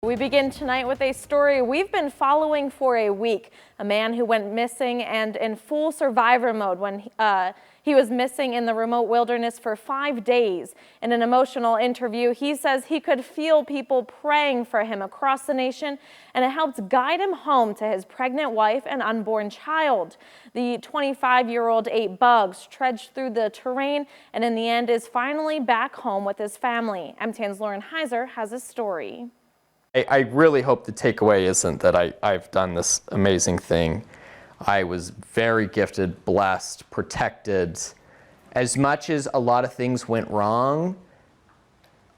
We begin tonight with a story we've been following for a week. A man who went missing and in full survivor mode when he was missing in the remote wilderness for 5 days. In an emotional interview, he says he could feel people praying for him across the nation, and it helped guide him home to his pregnant wife and unborn child. The 25-year-old ate bugs, trudged through the terrain, and in the end is finally back home with his family. MTN's Lauren Heiser has a story. I really hope the takeaway isn't that I've done this amazing thing. I was very gifted, blessed, protected. As much as a lot of things went wrong,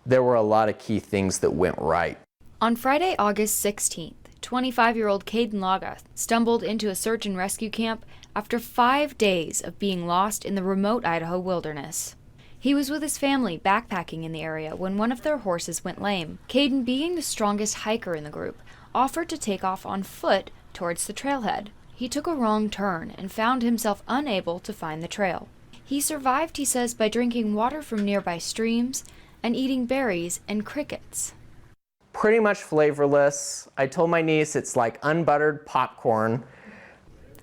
there were a lot of key things that went right. On Friday, August 16th, 25-year-old Caden Laga stumbled into a search and rescue camp after 5 days of being lost in the remote Idaho wilderness. He was with his family backpacking in the area when one of their horses went lame. Caden, being the strongest hiker in the group, offered to take off on foot towards the trailhead. He took a wrong turn and found himself unable to find the trail. He survived, he says, by drinking water from nearby streams and eating berries and crickets. Pretty much flavorless. I told my niece it's like unbuttered popcorn.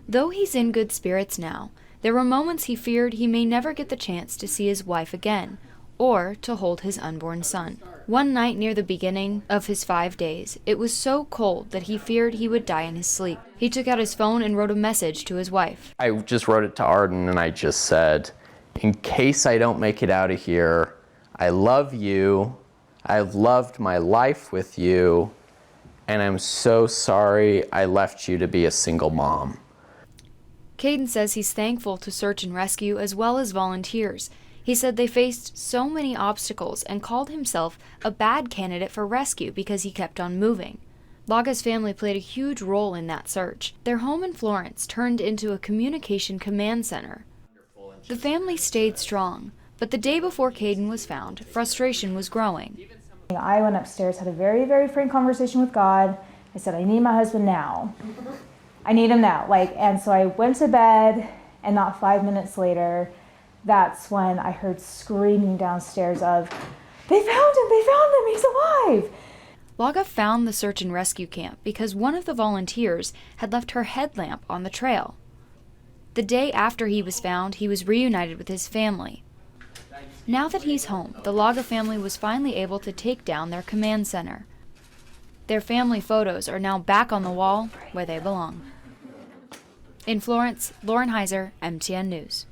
Though he's in good spirits now, there were moments he feared he may never get the chance to see his wife again, or to hold his unborn son. One night near the beginning of his 5 days, it was so cold that he feared he would die in his sleep. He took out his phone and wrote a message to his wife. I just wrote it to Arden and I just said, in case I don't make it out of here, I love you, I've loved my life with you, and I'm so sorry I left you to be a single mom. Caden says he's thankful to search and rescue as well as volunteers. He said they faced so many obstacles and called himself a bad candidate for rescue because he kept on moving. Laga's family played a huge role in that search. Their home in Florence turned into a communication command center. The family stayed strong, but the day before Caden was found, frustration was growing. I went upstairs, had a very, very frank conversation with God. I said, I need my husband now. I need him now. And so I went to bed, and not 5 minutes later, that's when I heard screaming downstairs of, they found him, he's alive. Laga found the search and rescue camp because one of the volunteers had left her headlamp on the trail. The day after he was found, he was reunited with his family. Now that he's home, the Laga family was finally able to take down their command center. Their family photos are now back on the wall where they belong. In Florence, Lauren Heiser, MTN News.